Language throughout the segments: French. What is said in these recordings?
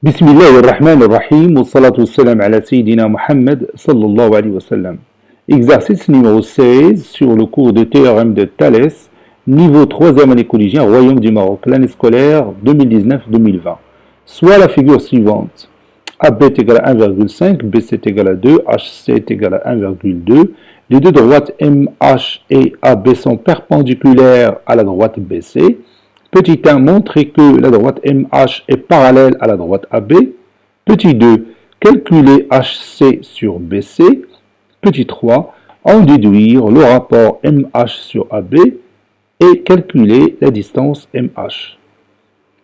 بسم الله الرحمن الرحيم والصلاة والسلام على سيدنا Mohammed sallallahu alayhi wa sallam. Exercice numéro 16 sur le cours de théorème de Thalès, niveau 3e année collégien, Royaume du Maroc, l'année scolaire 2019-2020. Soit la figure suivante. AB est égal à 1,5, BC est égal à 2, HC est égal à 1,2. Les deux droites MH et AB sont perpendiculaires à la droite BC. Petit 1, montrer que la droite MH est parallèle à la droite AB. Petit 2, calculer HC sur BC. Petit 3, en déduire le rapport MH sur AB et calculer la distance MH.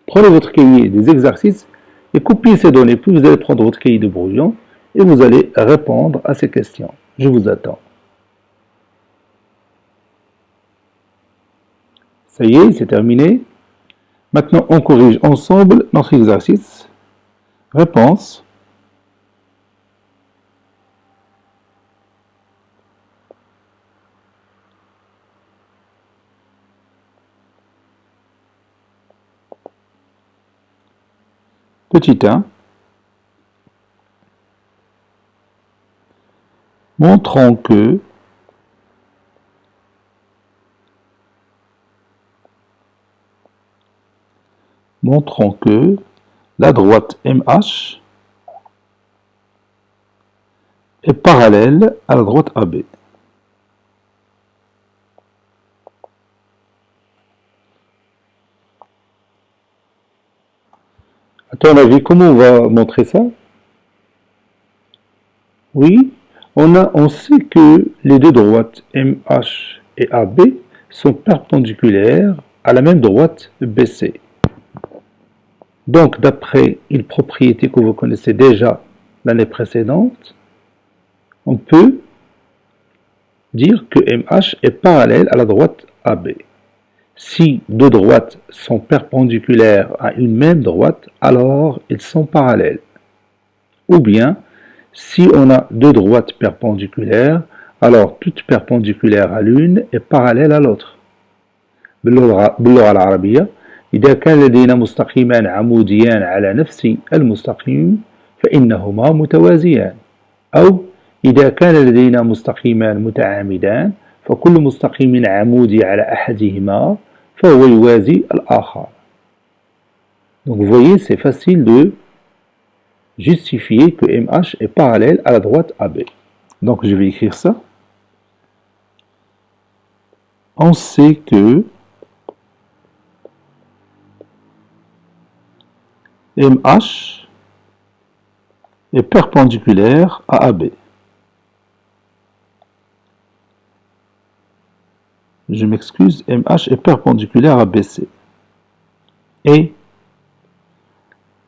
Prenez votre cahier des exercices et copiez ces données, puis vous allez prendre votre cahier de brouillon et vous allez répondre à ces questions. Je vous attends. Ça y est, c'est terminé. Maintenant, on corrige ensemble notre exercice. Réponse. Petit 1. Montrons que la droite MH est parallèle à la droite AB. À ton avis, comment on va montrer ça? Oui, on sait que les deux droites MH et AB sont perpendiculaires à la même droite BC. Donc, d'après une propriété que vous connaissez déjà l'année précédente, on peut dire que MH est parallèle à la droite AB. Si deux droites sont perpendiculaires à une même droite, alors ils sont parallèles. Ou bien, si on a deux droites perpendiculaires, alors toute perpendiculaire à l'une est parallèle à l'autre. باللغة العربية إذا كان لدينا مستقيمان عموديان على نفس المستقيم فإنهما متوازيان، أو إذا كان لدينا مستقيمان متعامدان فكل مستقيم عمودي على أحدهما فهو يوازي الآخر. Donc vous voyez, c'est facile de justifier que MH est parallèle à la droite AB. Donc je vais écrire ça. On sait que MH est perpendiculaire à AB. Je m'excuse, MH est perpendiculaire à BC. Et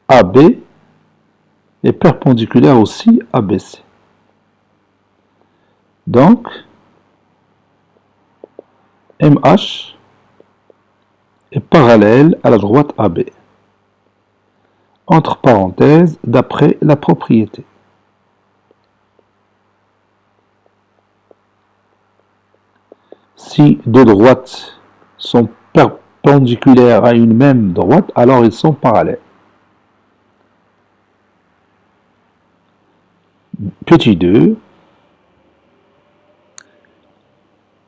AB est perpendiculaire aussi à BC. Donc, MH est parallèle à la droite AB. Entre parenthèses, d'après la propriété. Si deux droites sont perpendiculaires à une même droite, alors ils sont parallèles. Petit 2.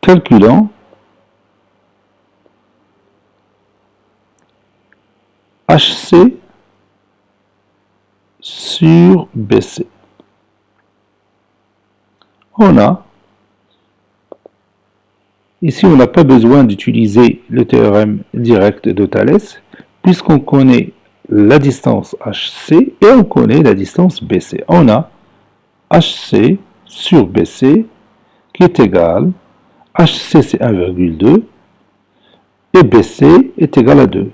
Calculant HC sur BC. Ici, on n'a pas besoin d'utiliser le théorème direct de Thalès, puisqu'on connaît la distance HC et on connaît la distance BC. On a HC sur BC qui est égal, HC c'est 1,2 et BC est égal à 2,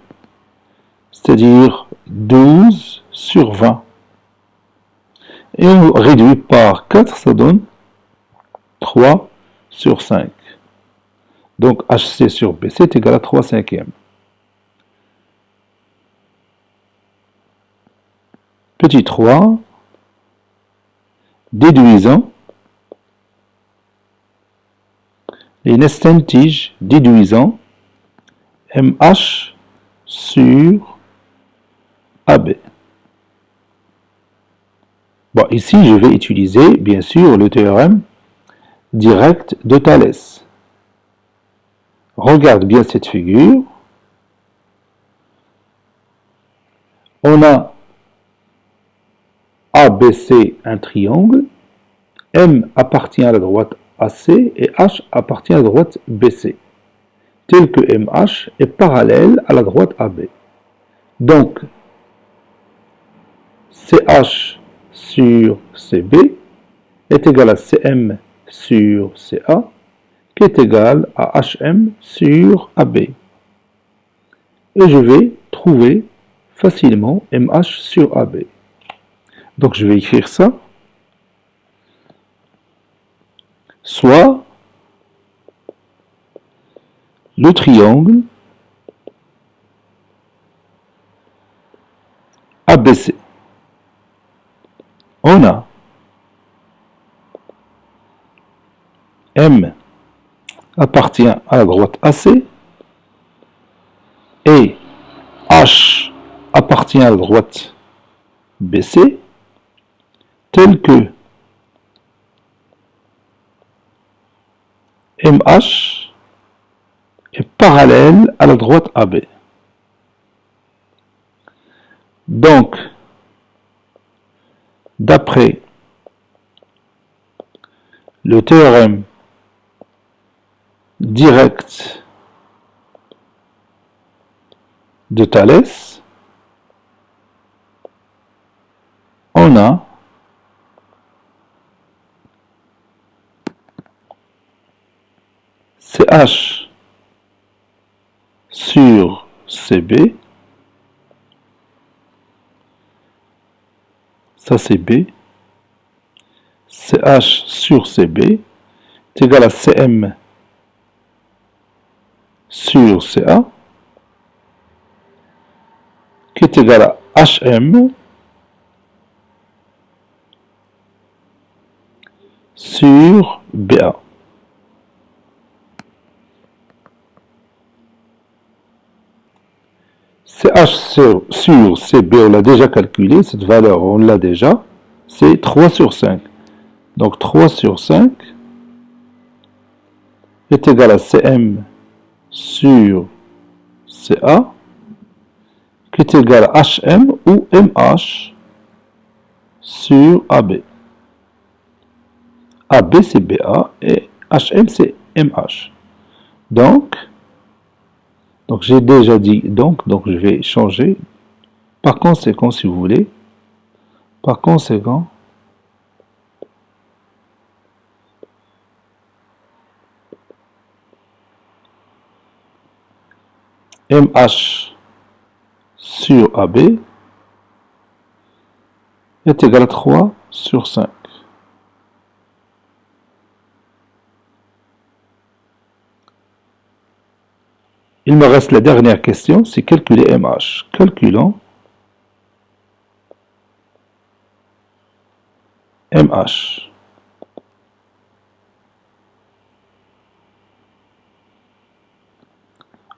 c'est-à-dire 12 sur 20. Et on réduit par 4, ça donne 3 sur 5. Donc HC sur BC est égal à 3 cinquièmes. Petit 3, déduisant les nestentiges déduisant MH sur AB. Bon, ici, je vais utiliser, bien sûr, le théorème direct de Thalès. Regarde bien cette figure. On a ABC, un triangle. M appartient à la droite AC et H appartient à la droite BC, tel que MH est parallèle à la droite AB. Donc, CH sur CB est égal à CM sur CA, qui est égal à HM sur AB. Et je vais trouver facilement MH sur AB. Donc, je vais écrire ça. Soit le triangle ABC. On a M appartient à la droite AC et H appartient à la droite BC, tel que MH est parallèle à la droite AB. Donc, d'après le théorème direct de Thalès, on a CH sur CB, ça c'est B, CH sur CB est égal à CM sur CA, qui est égal à HM sur BA. CH sur CB, on l'a déjà calculé, cette valeur, on l'a déjà, c'est 3 sur 5. Donc 3 sur 5 est égal à CM sur CA, qui est égal à HM ou MH sur AB. AB c'est BA et HM c'est MH. Donc j'ai déjà dit donc je vais changer. Par conséquent, si vous voulez, par conséquent, MH sur AB est égal à 3 sur 5. Il me reste la dernière question, c'est calculer MH. Calculons MH.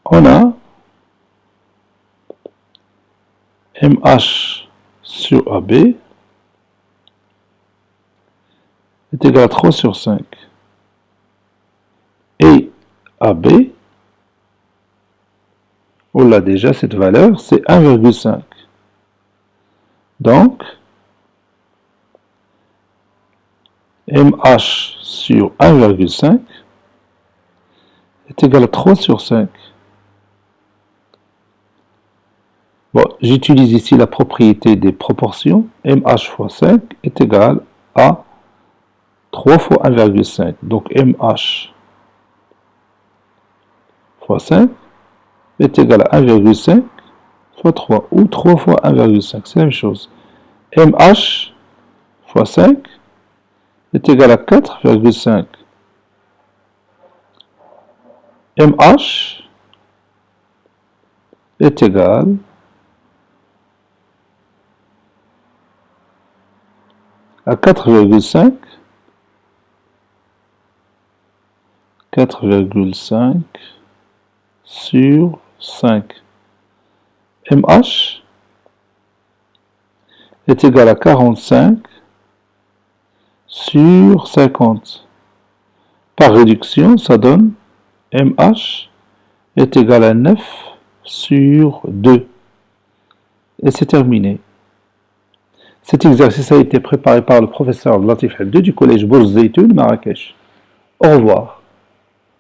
On a MH sur AB est égal à 3 sur 5. Et AB, on l'a déjà, cette valeur, c'est 1,5. Donc, MH sur 1,5 est égal à 3 sur 5. Bon, j'utilise ici la propriété des proportions. MH fois 5 est égal à 3 fois 1,5. Donc MH fois 5 est égal à 1,5 fois 3, ou 3 fois 1,5, c'est la même chose. MH fois 5 est égal à 4,5. MH est égal à 4,5 sur 5. MH est égal à 45 sur 50. Par réduction, ça donne MH est égal à 9 sur 2. Et c'est terminé. Cet exercice a été préparé par le professeur Latif Habdou du collège Bourz Zeytoun, Marrakech. Au revoir.